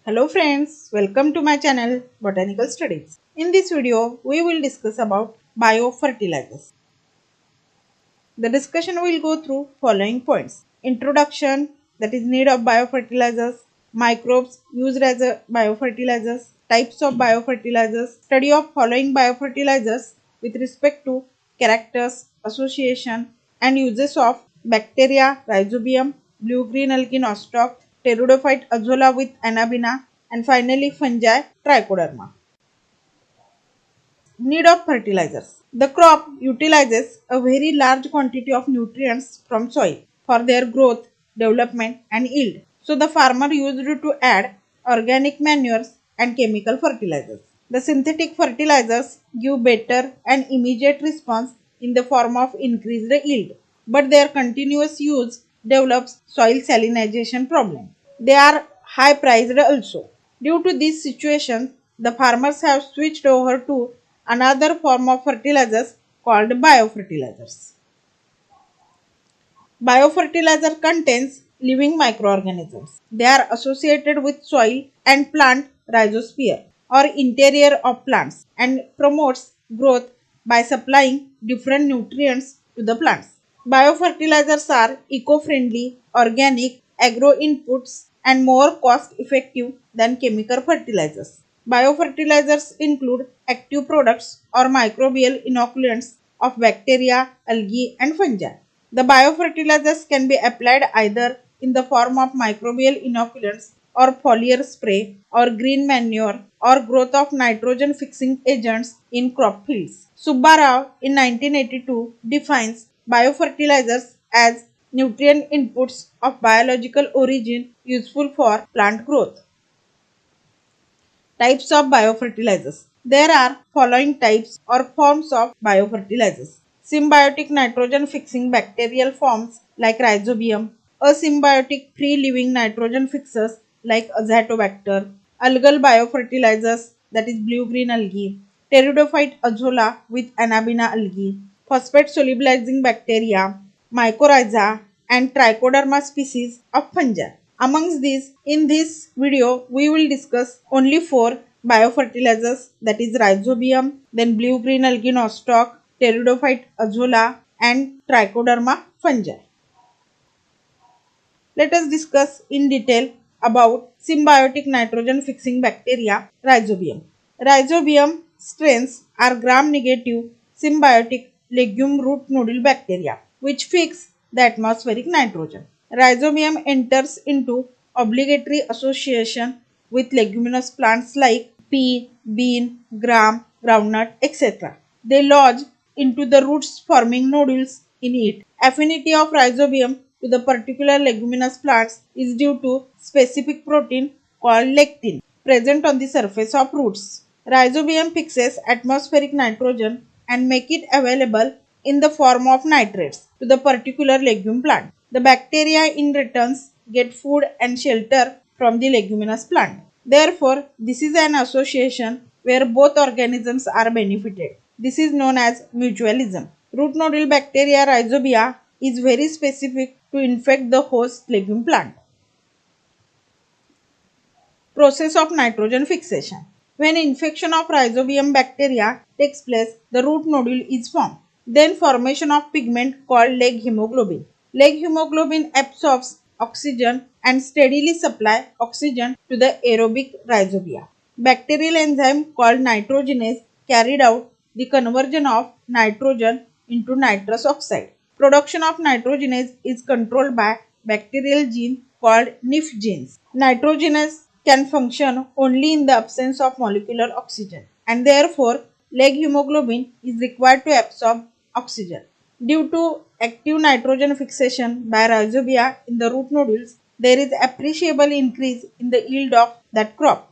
Hello friends, welcome to my channel Botanical Studies. In this video, we will discuss about biofertilizers. The discussion will go through following points. Introduction, that is need of biofertilizers, microbes used as a biofertilizers, types of biofertilizers, study of following biofertilizers with respect to characters, association and uses of bacteria, rhizobium, blue-green algae nostoc, pteridophyte AZOLLA with ANABAENA and finally fungi, trichoderma. Need of fertilizers. The crop utilizes a very large quantity of nutrients from soil for their growth, development and yield. So the farmer used to add organic manures and chemical fertilizers. The synthetic fertilizers give better and immediate response in the form of increased yield, but their continuous use develops soil salinization problem. They are high priced also. Due to this situation, the farmers have switched over to another form of fertilizers called biofertilizers. Biofertilizer contains living microorganisms. They are associated with soil and plant rhizosphere or interior of plants and promotes growth by supplying different nutrients to the plants. Biofertilizers are eco-friendly, organic, agro inputs and more cost effective than chemical fertilizers. Biofertilizers include active products or microbial inoculants of bacteria, algae and fungi. The biofertilizers can be applied either in the form of microbial inoculants or foliar spray or green manure or growth of nitrogen fixing agents in crop fields. Subba Rao in 1982 defines biofertilizers as nutrient inputs of biological origin useful for plant growth. Types of biofertilizers. There are following types or forms of biofertilizers. Symbiotic nitrogen fixing bacterial forms like rhizobium, asymbiotic free living nitrogen fixers like azotobacter, algal biofertilizers that is blue-green algae, pteridophyte AZOLLA with ANABAENA algae, phosphate solubilizing bacteria, mycorrhiza and trichoderma species of fungi. Amongst these, in this video, we will discuss only 4 biofertilizers that is rhizobium, then blue-green algae nostoc, pteridophyte AZOLLA and trichoderma fungi. Let us discuss in detail about symbiotic nitrogen fixing bacteria rhizobium. Rhizobium strains are gram-negative symbiotic legume root nodule bacteria which fix the atmospheric nitrogen. Rhizobium enters into obligatory association with leguminous plants like pea, bean, gram, groundnut, etc. They lodge into the roots forming nodules in it. Affinity of rhizobium to the particular leguminous plants is due to specific protein called lectin present on the surface of roots. Rhizobium fixes atmospheric nitrogen and make it available in the form of nitrates to the particular legume plant. The bacteria in return get food and shelter from the leguminous plant. Therefore, this is an association where both organisms are benefited. This is known as mutualism. Root nodule bacteria rhizobia is very specific to infect the host legume plant. Process of nitrogen fixation. When infection of rhizobium bacteria takes place, the root nodule is formed. Then formation of pigment called leg hemoglobin. Leg hemoglobin absorbs oxygen and steadily supply oxygen to the aerobic rhizobia. Bacterial enzyme called nitrogenase carried out the conversion of nitrogen into nitrous oxide. Production of nitrogenase is controlled by bacterial gene called NIF genes. Nitrogenase can function only in the absence of molecular oxygen and therefore leg hemoglobin is required to absorb oxygen. Due to active nitrogen fixation by rhizobia in the root nodules, there is appreciable increase in the yield of that crop.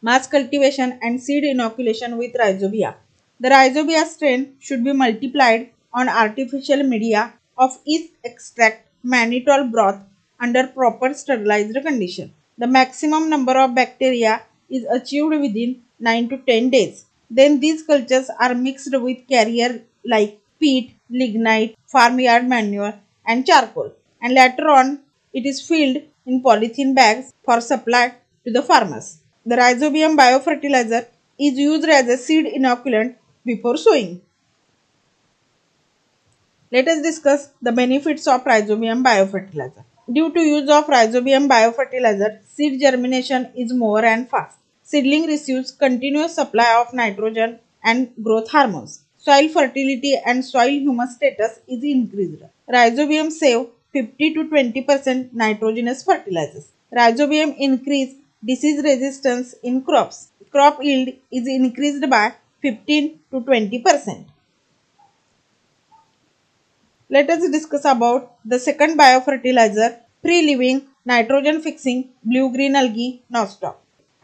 Mass cultivation and seed inoculation with rhizobia. The rhizobia strain should be multiplied on artificial media of yeast extract mannitol broth under proper sterilized condition. The maximum number of bacteria is achieved within 9 to 10 days. Then these cultures are mixed with carrier like peat, lignite, farmyard manure and charcoal, and later on it is filled in polythene bags for supply to the farmers. The RHIZOBIUM biofertilizer is used as a seed inoculant before sowing. Let us discuss the benefits of RHIZOBIUM biofertilizer. Due to use of RHIZOBIUM biofertilizer, seed germination is more and fast. Seedling receives continuous supply of nitrogen and growth hormones. Soil fertility and soil humus status is increased. RHIZOBIUM save 50 to 20% nitrogenous fertilizers. RHIZOBIUM increase disease resistance in crops. Crop yield is increased by 15 to 20%. Let us discuss about the second biofertilizer, free-living nitrogen-fixing blue-green algae NOSTOC.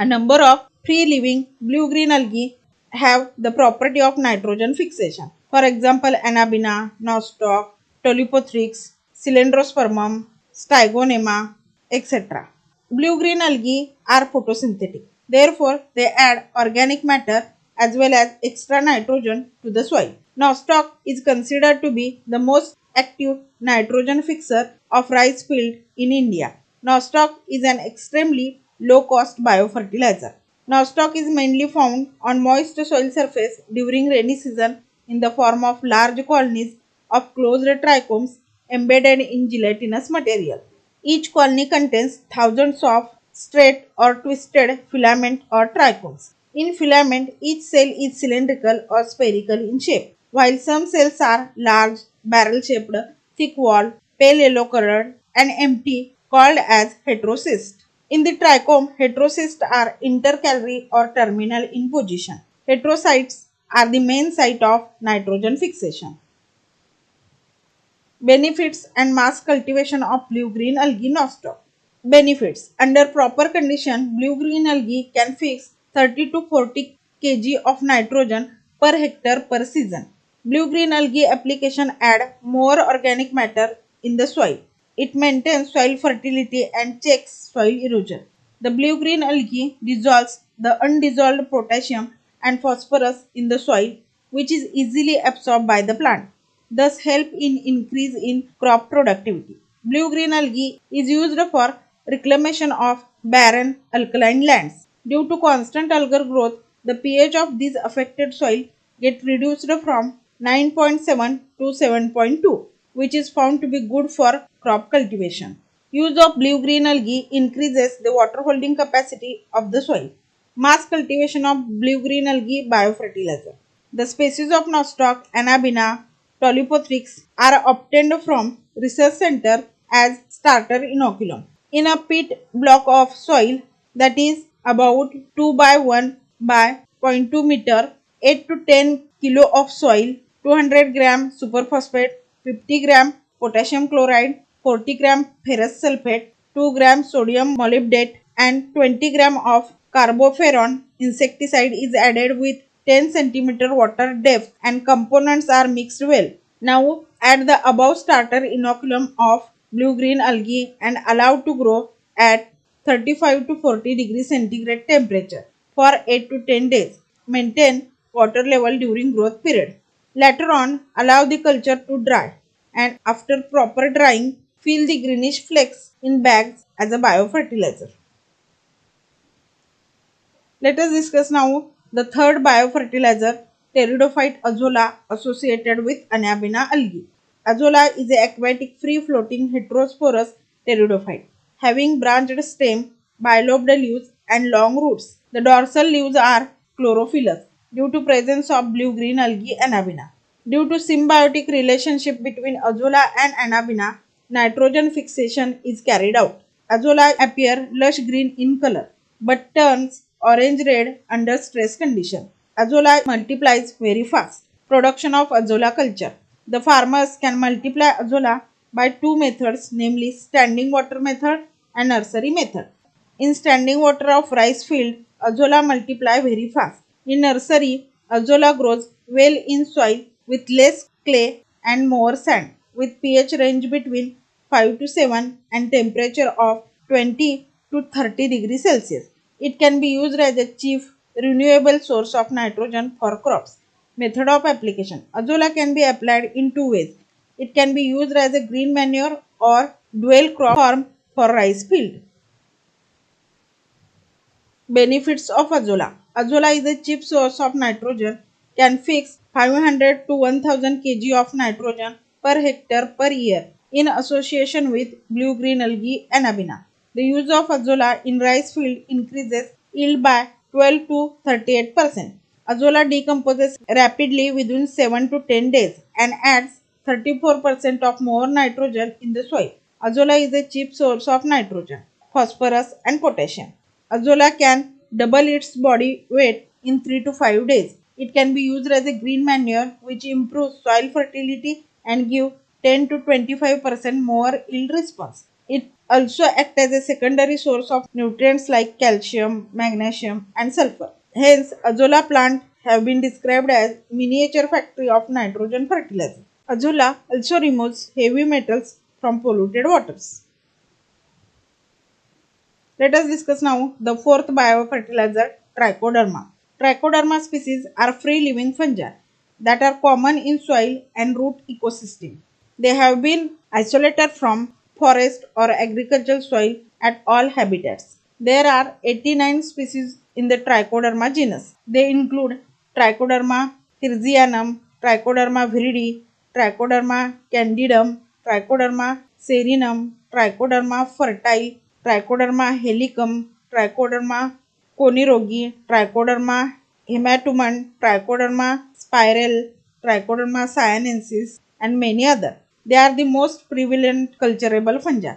A number of free-living blue-green algae have the property of nitrogen fixation. For example, ANABAENA, NOSTOC, Tolipothrix, Cylindrospermum, Stygonema, etc. Blue-green algae are photosynthetic. Therefore, they add organic matter as well as extra nitrogen to the soil. NOSTOC is considered to be the most active nitrogen fixer of rice field in India. NOSTOC is an extremely low-cost biofertilizer. NOSTOC is mainly found on moist soil surface during rainy season in the form of large colonies of closed trichomes embedded in gelatinous material. Each colony contains thousands of straight or twisted filament or trichomes. In filament, each cell is cylindrical or spherical in shape, while some cells are large, barrel-shaped, thick-walled, pale yellow-colored, and empty, called as heterocysts. In the trichome, heterocysts are intercalary or terminal in position. Heterocytes are the main site of nitrogen fixation. Benefits and mass cultivation of blue-green algae NOSTOC. Benefits. Under proper condition, blue-green algae can fix 30 to 40 kg of nitrogen per hectare per season. Blue-green algae application add more organic matter in the soil. It maintains soil fertility and checks soil erosion. The blue-green algae dissolves the undissolved potassium and phosphorus in the soil, which is easily absorbed by the plant, thus help in increase in crop productivity. Blue-green algae is used for reclamation of barren alkaline lands. Due to constant algal growth, the pH of these affected soil get reduced from 9.7 to 7.2, which is found to be good for crop cultivation. Use of blue-green algae increases the water holding capacity of the soil. Mass cultivation of blue-green algae biofertilizer. The species of NOSTOC, ANABAENA, Tolipothrix are obtained from research center as starter inoculum. In a pit block of soil that is about 2 by 1 by 0.2 meter, 8 to 10 kilo of soil, 200 gram superphosphate, 50 gram potassium chloride, 40 gram ferrous sulfate, 2 gram sodium molybdate and 20 gram of carbofuran insecticide is added with 10 cm water depth and components are mixed well. Now add the above starter inoculum of blue-green algae and allow to grow at 35 to 40 degrees centigrade temperature for 8 to 10 days. Maintain water level during growth period. Later on, allow the culture to dry and after proper drying, fill the greenish flakes in bags as a biofertilizer. Let us discuss now the third biofertilizer, pteridophyte AZOLLA associated with ANABAENA algae. AZOLLA is an aquatic free-floating heterosporous pteridophyte having branched stem, bilobed leaves and long roots. The dorsal leaves are chlorophyllous due to presence of blue-green algae ANABAENA. Due to symbiotic relationship between AZOLLA and ANABAENA, nitrogen fixation is carried out. AZOLLA appear lush green in color but turns orange-red under stress condition. AZOLLA multiplies very fast. Production of AZOLLA culture. The farmers can multiply AZOLLA by two methods, namely standing water method and nursery method. In standing water of rice field, AZOLLA multiply very fast. In nursery, AZOLLA grows well in soil with less clay and more sand, with pH range between 5 to 7 and temperature of 20 to 30 degrees Celsius. It can be used as a chief renewable source of nitrogen for crops. Method of application. AZOLLA can be applied in two ways. It can be used as a green manure or dual crop form for rice field. Benefits of AZOLLA. AZOLLA is a cheap source of nitrogen, can fix 500 to 1000 kg of nitrogen per hectare per year in association with blue-green algae ANABAENA. The use of AZOLLA in rice field increases yield by 12 to 38%. AZOLLA decomposes rapidly within 7 to 10 days and adds 34% of more nitrogen in the soil. AZOLLA is a cheap source of nitrogen, phosphorus and potassium. AZOLLA can double its body weight in 3 to 5 days. It can be used as a green manure which improves soil fertility and give 10 to 25% more yield response. It also acts as a secondary source of nutrients like calcium, magnesium and sulfur. Hence, AZOLLA plant have been described as miniature factory of nitrogen fertilizer. AZOLLA also removes heavy metals from polluted waters. Let us discuss now the fourth biofertilizer, Trichoderma. Trichoderma species are free-living fungi that are common in soil and root ecosystem. They have been isolated from forest or agricultural soil at all habitats. There are 89 species in the Trichoderma genus. They include Trichoderma hirzianum, Trichoderma viridi, Trichoderma candidum, Trichoderma serinum, Trichoderma fertile, Trichoderma helicum, Trichoderma conirogi, Trichoderma hematumum, Trichoderma spiral, Trichoderma cyanensis, and many others. They are the most prevalent culturable fungi.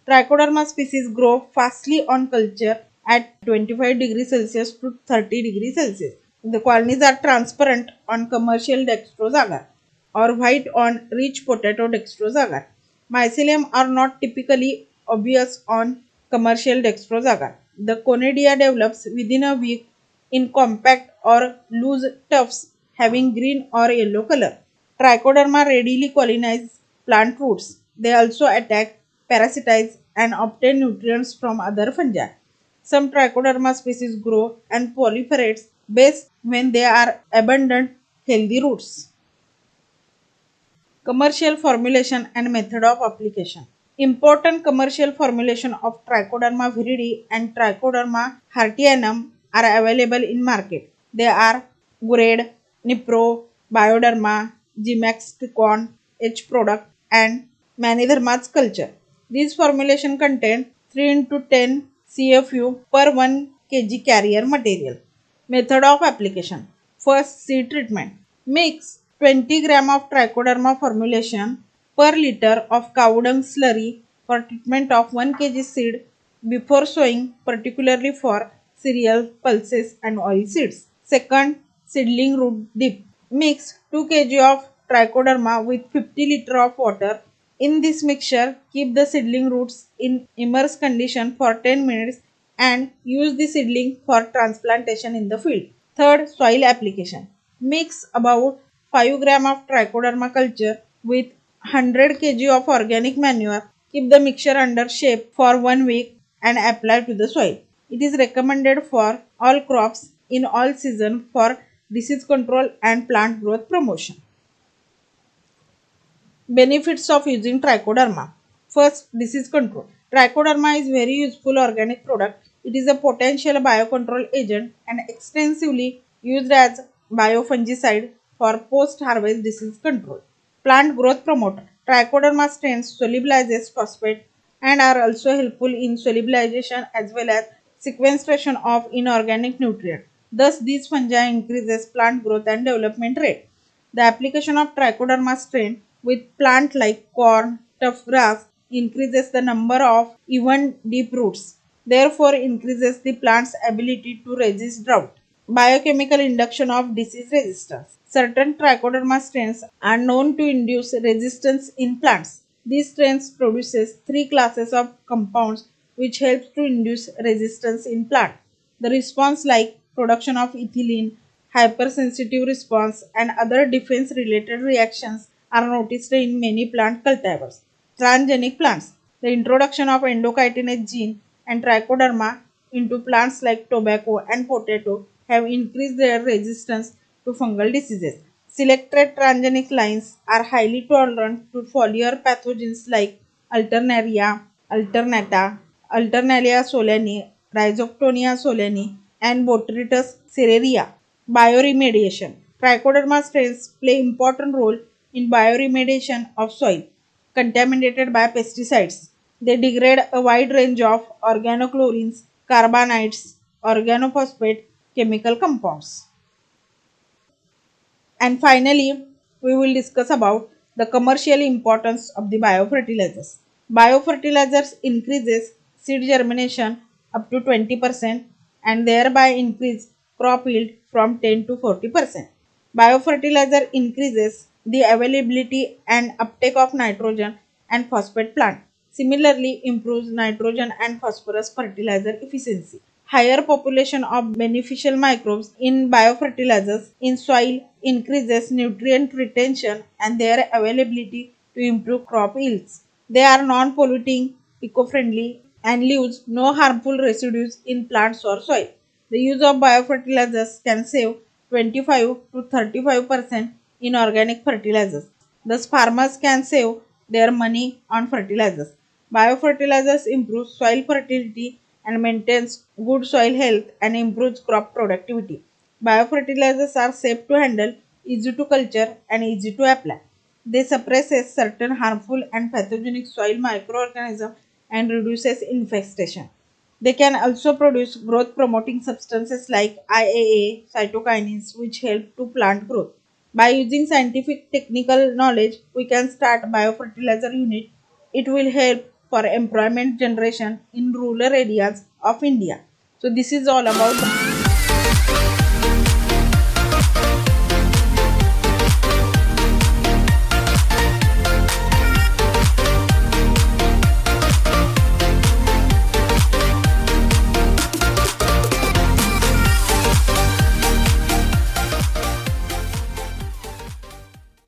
Trichoderma species grow fastly on culture at 25 degrees Celsius to 30 degrees Celsius. The colonies are transparent on commercial dextrose agar or white on rich potato dextrose agar. Mycelium are not typically obvious on commercial dextrose agar. The conidia develops within a week in compact or loose tufts having green or yellow color. Trichoderma readily colonize plant roots. They also attack, parasitize, and obtain nutrients from other fungi. Some Trichoderma species grow and proliferate best when they are abundant, healthy roots. Commercial formulation and method of application. Important commercial formulation of Trichoderma viridi and Trichoderma hartianum are available in market. They are Grade, Nipro, Bioderma, Gmax H product and Manidharma's culture. These formulation contain 3 into 10 CFU per 1 kg carrier material. Method of application. First, seed treatment. Mix 20 gram of Trichoderma formulation per liter of cow dung slurry for treatment of 1 kg seed before sowing, particularly for cereal, pulses and oil seeds. Second, seedling root dip. Mix 2 kg of Trichoderma with 50 liter of water. In this mixture, keep the seedling roots in immersed condition for 10 minutes and use the seedling for transplantation in the field. Third, soil application. Mix about 5 gram of Trichoderma culture with 100 kg of organic manure. Keep the mixture under shape for 1 week and apply to the soil. It is recommended for all crops in all season for disease control and plant growth promotion. Benefits of using Trichoderma. First, disease control. Trichoderma is very useful organic product. It is a potential biocontrol agent and extensively used as biofungicide for post-harvest disease control. Plant growth promoter. Trichoderma strains solubilizes phosphate and are also helpful in solubilization as well as sequestration of inorganic nutrients. Thus, these fungi increases plant growth and development rate. The application of Trichoderma strain with plant like corn, tough grass increases the number of even deep roots, therefore increases the plant's ability to resist drought. Biochemical induction of disease resistance. Certain Trichoderma strains are known to induce resistance in plants. These strains produces 3 classes of compounds which helps to induce resistance in plant. The response like production of ethylene, hypersensitive response and other defense related reactions are noticed in many plant cultivars. Transgenic plants. The introduction of endochitinase gene and Trichoderma into plants like tobacco and potato have increased their resistance to fungal diseases. Selected transgenic lines are highly tolerant to foliar pathogens like Alternaria alternata, Alternalia solani, Rhizoctonia solani, and Botrytis cereria. Bioremediation. Trichoderma strains play important role in bioremediation of soil contaminated by pesticides. They degrade a wide range of organochlorines, carbanides, organophosphate chemical compounds. And finally, we will discuss about the commercial importance of the biofertilizers. Biofertilizers increases seed germination up to 20% and thereby increase crop yield from 10 to 40%. Biofertilizer increases the availability and uptake of nitrogen and phosphate plant. Similarly, improves nitrogen and phosphorus fertilizer efficiency. Higher population of beneficial microbes in biofertilizers in soil increases nutrient retention and their availability to improve crop yields. They are non-polluting, eco-friendly, and leaves no harmful residues in plants or soil. The use of biofertilizers can save 25 to 35% in organic fertilizers. Thus, farmers can save their money on fertilizers. Biofertilizers improve soil fertility and maintains good soil health and improves crop productivity. Biofertilizers are safe to handle, easy to culture, and easy to apply. They suppresses certain harmful and pathogenic soil microorganisms and reduces infestation. They can also produce growth promoting substances like IAA, cytokinins, which help to plant growth. By using scientific technical knowledge, we can start biofertilizer unit. It will help for employment generation in rural areas of India. So this is all about